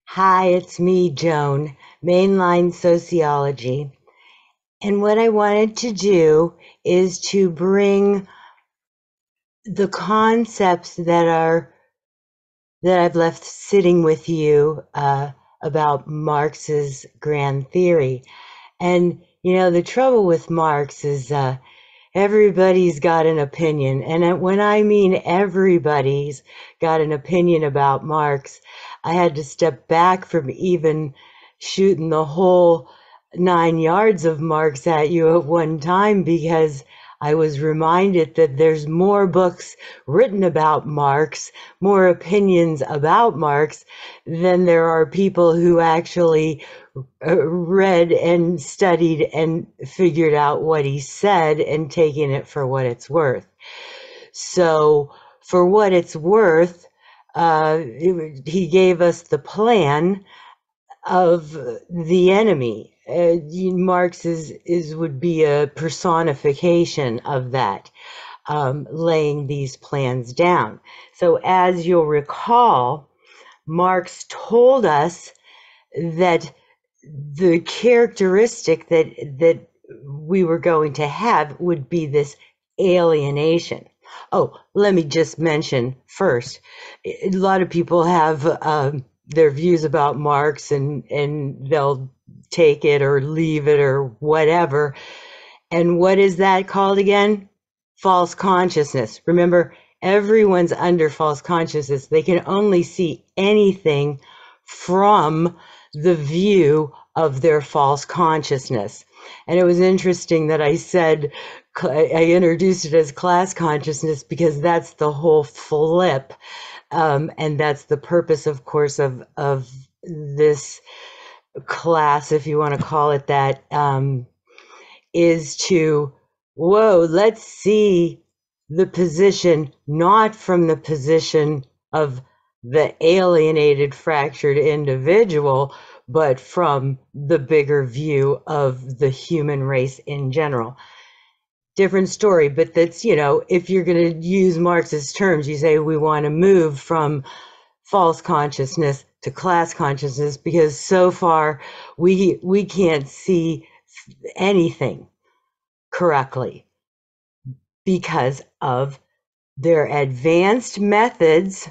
Hi, it's me, Joan, Mainline Sociology. And what I wanted to do is to bring the concepts that I've left sitting with you about Marx's grand theory. And the trouble with Marx is everybody's got an opinion. And when I mean everybody's got an opinion about Marx, I had to step back from even shooting the whole 9 yards of Marx at you at one time because I was reminded that there's more books written about Marx, more opinions about Marx than there are people who actually read and studied and figured out what he said and taken it for what it's worth. So, for what it's worth, he gave us the plan of the enemy. Marx would be a personification of that, laying these plans down. So, as you'll recall, Marx told us that the characteristic that we were going to have would be this alienation. Oh, let me just mention first, a lot of people have their views about Marx and they'll take it or leave it or whatever. And what is that called again? False consciousness. Remember, everyone's under false consciousness. They can only see anything from the view of their false consciousness. And it was interesting that I said, I introduced it as class consciousness because that's the whole flip. And that's the purpose, of course, of this class, if you want to call it that, is to, whoa, let's see the position, not from the position of the alienated, fractured individual, but from the bigger view of the human race in general. Different story, but that's, if you're going to use Marx's terms, you say we want to move from false consciousness to class consciousness because so far we can't see anything correctly because of their advanced methods.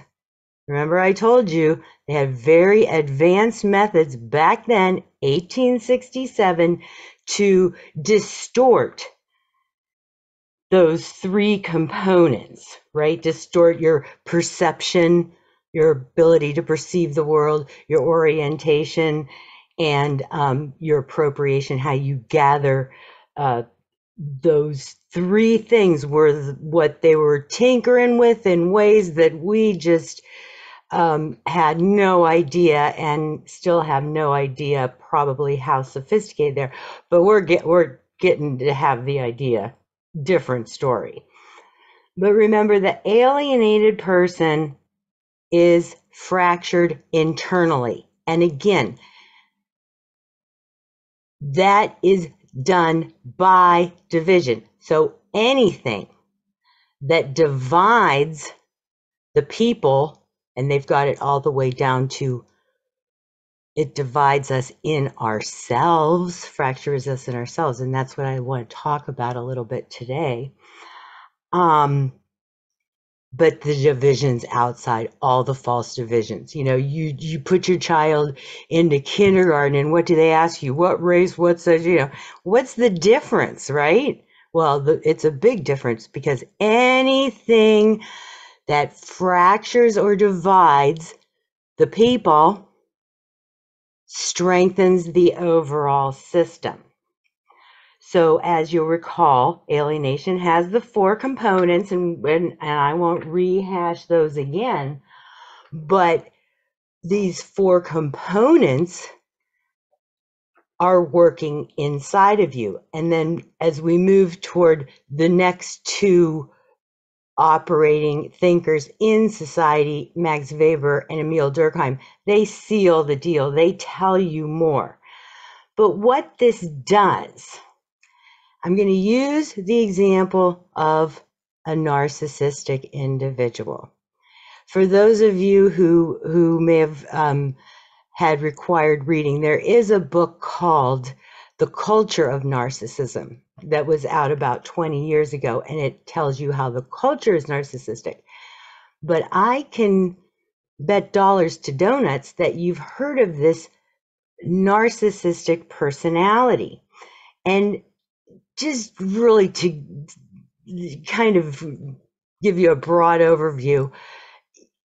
Remember, I told you they had very advanced methods back then, 1867, to distort those three components, right? Distort your perception, your ability to perceive the world, your orientation, and your appropriation, how you gather. Those three things were what they were tinkering with in ways that we just had no idea and still have no idea probably how sophisticated they're. But we're getting to have the idea. Different story. But remember, the alienated person is fractured internally. And again, that is done by division. So anything that divides the people, and they've got it all the way down to it divides us in ourselves, fractures us in ourselves. And that's what I want to talk about a little bit today. But the divisions outside, all the false divisions. You put your child into kindergarten, and what do they ask you? What race? What's what's the difference, right? Well, it's a big difference because anything that fractures or divides the people strengthens the overall system. So as you'll recall, alienation has the four components, and I won't rehash those again, but these four components are working inside of you. And then as we move toward the next two operating thinkers in society, Max Weber and Emile Durkheim, they seal the deal. They tell you more. But what this does, I'm going to use the example of a narcissistic individual. For those of you who may have had required reading. There is a book called The Culture of Narcissism that was out about 20 years ago, and it tells you how the culture is narcissistic. But I can bet dollars to donuts that you've heard of this narcissistic personality. And just really to kind of give you a broad overview,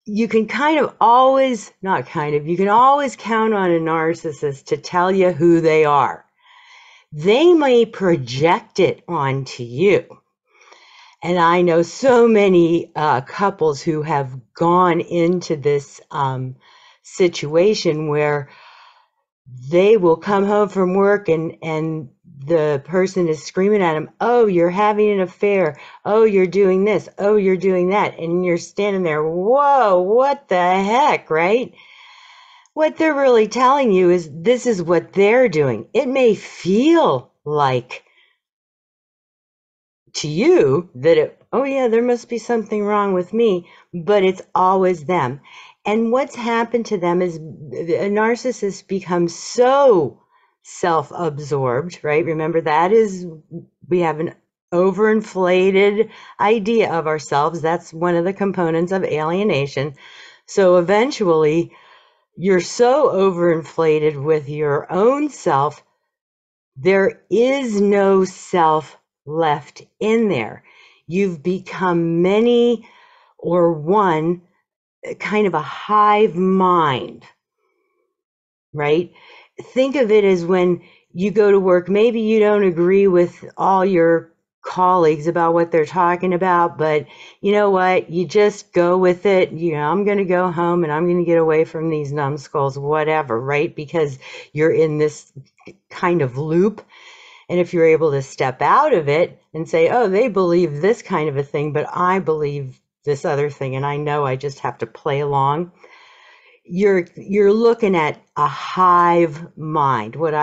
you can kind of always, not kind of, you can always count on a narcissist to tell you who they are. They may project it onto you. And I know so many couples who have gone into this situation where they will come home from work and the person is screaming at them, oh, you're having an affair. Oh, you're doing this. Oh, you're doing that. And you're standing there, whoa, what the heck, right? What they're really telling you is this is what they're doing. It may feel like to you that oh yeah, there must be something wrong with me, but it's always them. And what's happened to them is a narcissist becomes so self-absorbed, right? Remember, that is, we have an overinflated idea of ourselves. That's one of the components of alienation. So eventually you're so overinflated with your own self, there is no self left in there. You've become many or one, kind of a hive mind, right? Think of it as when you go to work, maybe you don't agree with all your colleagues about what they're talking about, but you know what? You just go with it. You know, I'm going to go home and I'm going to get away from these numbskulls, whatever, right? Because you're in this kind of loop. And if you're able to step out of it and say, oh, they believe this kind of a thing, but I believe this other thing, and I know I just have to play along, you're looking at a hive mind, what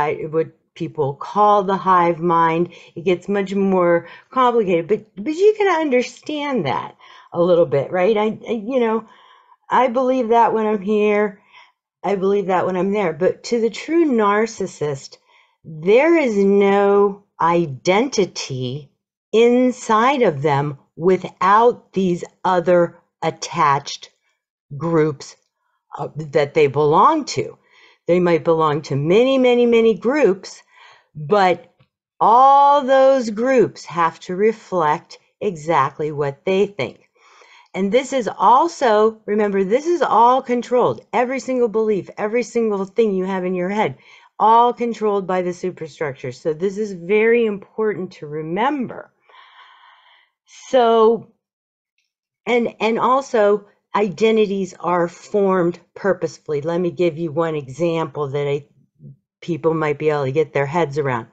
people call the hive mind. It gets much more complicated, but you can understand that a little bit, right? I believe that when I'm here, I believe that when I'm there. But to the true narcissist, there is no identity inside of them without these other attached groups that they belong to. They might belong to many, many, many groups, but all those groups have to reflect exactly what they think. And this is also, remember, this is all controlled. Every single belief, every single thing you have in your head, all controlled by the superstructure. So this is very important to remember. So, and also identities are formed purposefully. Let me give you one example that people might be able to get their heads around.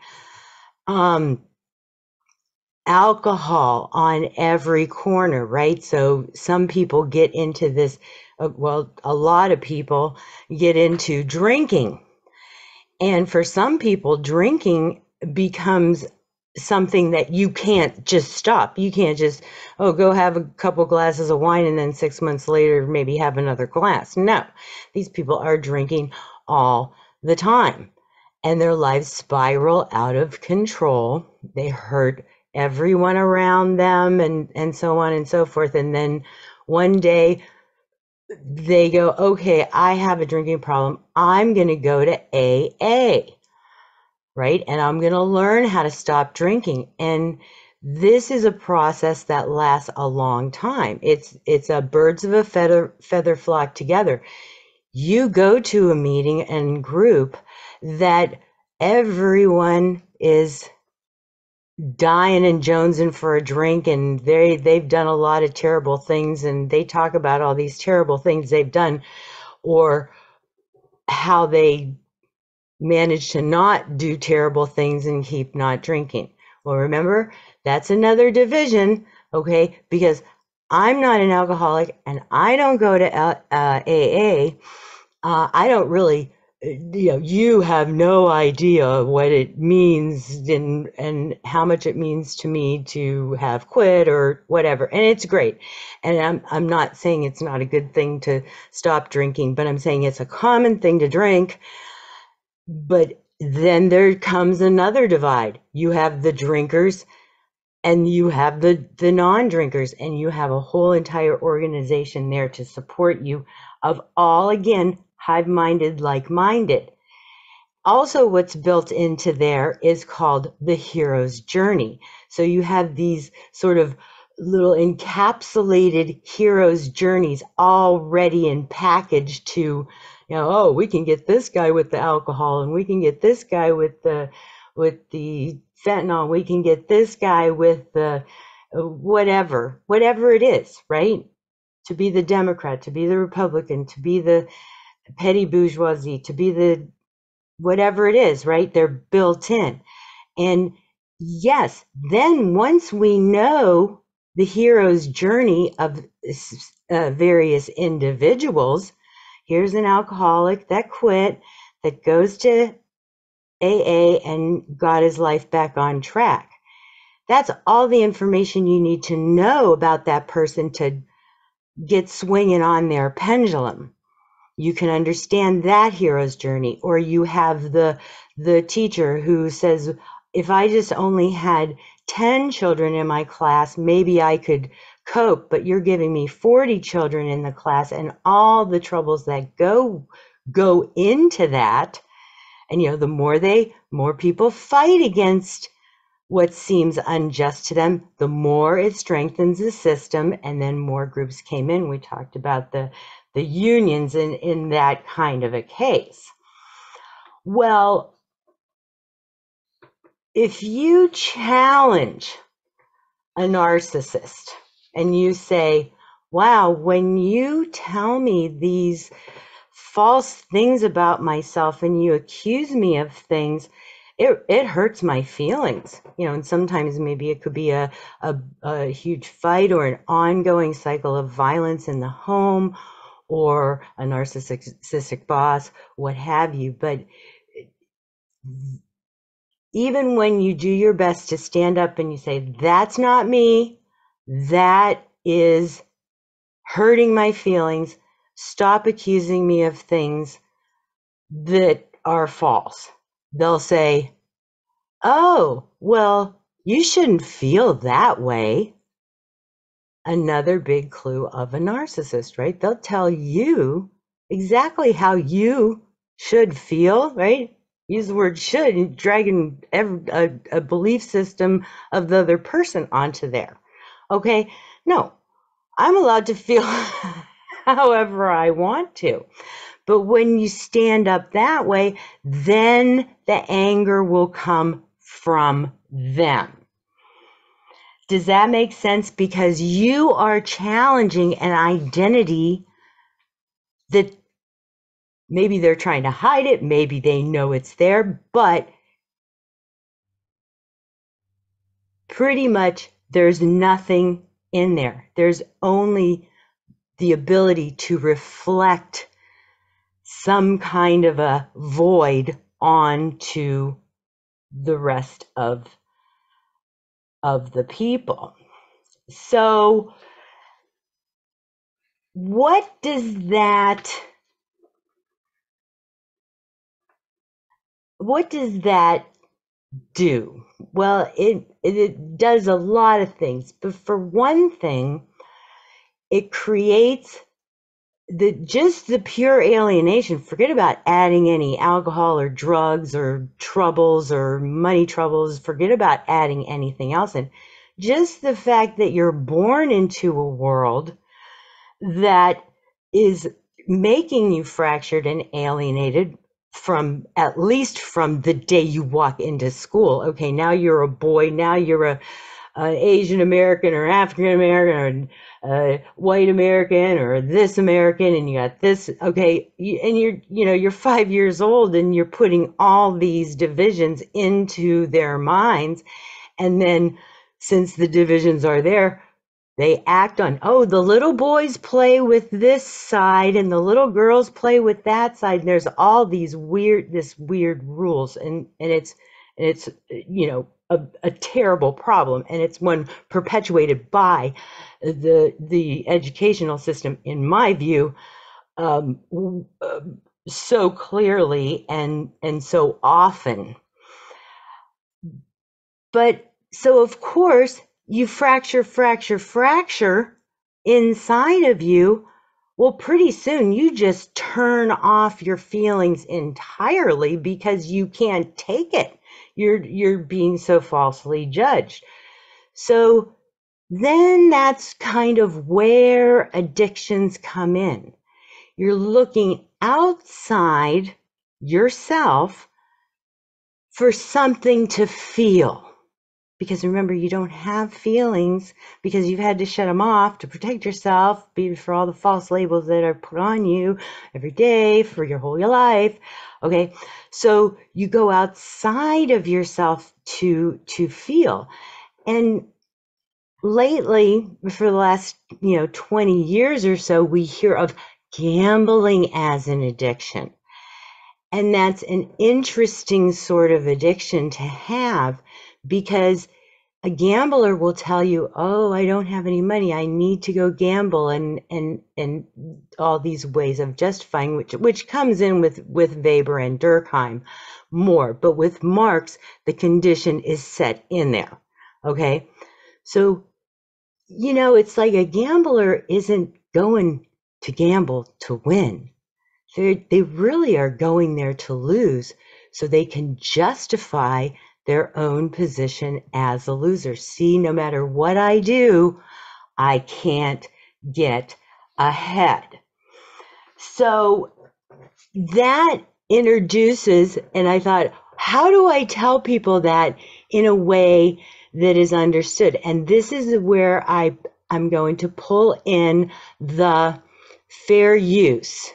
Alcohol on every corner, right? So some people get into this, well, a lot of people get into drinking. And for some people, drinking becomes something that you can't just stop. You can't just, oh, go have a couple glasses of wine and then 6 months later, maybe have another glass. No, these people are drinking all the time and their lives spiral out of control. They hurt everyone around them and so on and so forth. And then one day they go, okay, I have a drinking problem. I'm going to go to AA, right? And I'm going to learn how to stop drinking. And this is a process that lasts a long time. It's a birds of a feather flock together. You go to a meeting and group that everyone is dying and jonesing for a drink, and they've done a lot of terrible things, and they talk about all these terrible things they've done or how they manage to not do terrible things and keep not drinking. Well, remember, that's another division, okay? Because I'm not an alcoholic and I don't go to AA. I don't really you have no idea what it means and how much it means to me to have quit or whatever. And it's great. And I'm not saying it's not a good thing to stop drinking, but I'm saying it's a common thing to drink. But then there comes another divide. You have the drinkers and you have the non-drinkers, and you have a whole entire organization there to support you, of all, again, hive-minded, like-minded. Also, what's built into there is called the hero's journey. So you have these sort of little encapsulated hero's journeys already in package to, oh, we can get this guy with the alcohol, and we can get this guy with the fentanyl, we can get this guy with the whatever it is, right? To be the Democrat, to be the Republican, to be the petty bourgeoisie, to be the whatever it is, right? They're built in. And yes, then once we know the hero's journey of various individuals, here's an alcoholic that quit, that goes to AA and got his life back on track. That's all the information you need to know about that person to get swinging on their pendulum. You can understand that hero's journey. Or you have the teacher who says, if I just only had 10 children in my class, maybe I could cope, but you're giving me 40 children in the class and all the troubles that go into that. And the more people fight against what seems unjust to them, the more it strengthens the system, and then more groups came in. We talked about the unions in that kind of a case. Well, if you challenge a narcissist and you say, wow, when you tell me these false things about myself and you accuse me of things, it hurts my feelings, and sometimes maybe it could be a huge fight or an ongoing cycle of violence in the home or a narcissistic boss, what have you. But even when you do your best to stand up and you say, that's not me, that is hurting my feelings, stop accusing me of things that are false. They'll say, oh, well, you shouldn't feel that way. Another big clue of a narcissist, right? They'll tell you exactly how you should feel, right? Use the word should, dragging a belief system of the other person onto there. Okay? No, I'm allowed to feel however I want to. But when you stand up that way, then the anger will come from them. Does that make sense? Because you are challenging an identity that maybe they're trying to hide it, maybe they know it's there, but pretty much there's nothing in there. There's only the ability to reflect some kind of a void onto the rest of the people. So what does that do? Well, it does a lot of things, but for one thing, it creates just the pure alienation. Forget about adding any alcohol or drugs or troubles or money troubles. Forget about adding anything else in. Just the fact that you're born into a world that is making you fractured and alienated from, at least from the day you walk into school. Okay, now you're a boy, now you're an Asian American or African American or white American or this American, and you got this, okay, and you're 5 years old and you're putting all these divisions into their minds. And then since the divisions are there, They act on, oh, the little boys play with this side and the little girls play with that side. And there's all these weird rules. And it's, you know, a terrible problem. And it's one perpetuated by the educational system, in my view, um, so clearly and so often. But so, of course, you fracture inside of you. Well, pretty soon you just turn off your feelings entirely because you can't take it. You're being so falsely judged. So then that's kind of where addictions come in. You're looking outside yourself for something to feel. Because remember, you don't have feelings because you've had to shut them off to protect yourself, for all the false labels that are put on you every day for your whole life. Okay, so you go outside of yourself to feel. And lately, for the last 20 years or so, we hear of gambling as an addiction. And that's an interesting sort of addiction to have, because a gambler will tell you, oh, I don't have any money, I need to go gamble, and all these ways of justifying, which comes in with Weber and Durkheim more. But with Marx, the condition is set in there. Okay, so it's like a gambler isn't going to gamble to win. They really are going there to lose, so they can justify their own position as a loser. See, no matter what I do, I can't get ahead. So that introduces, and I thought, how do I tell people that in a way that is understood? And this is where I'm going to pull in the fair use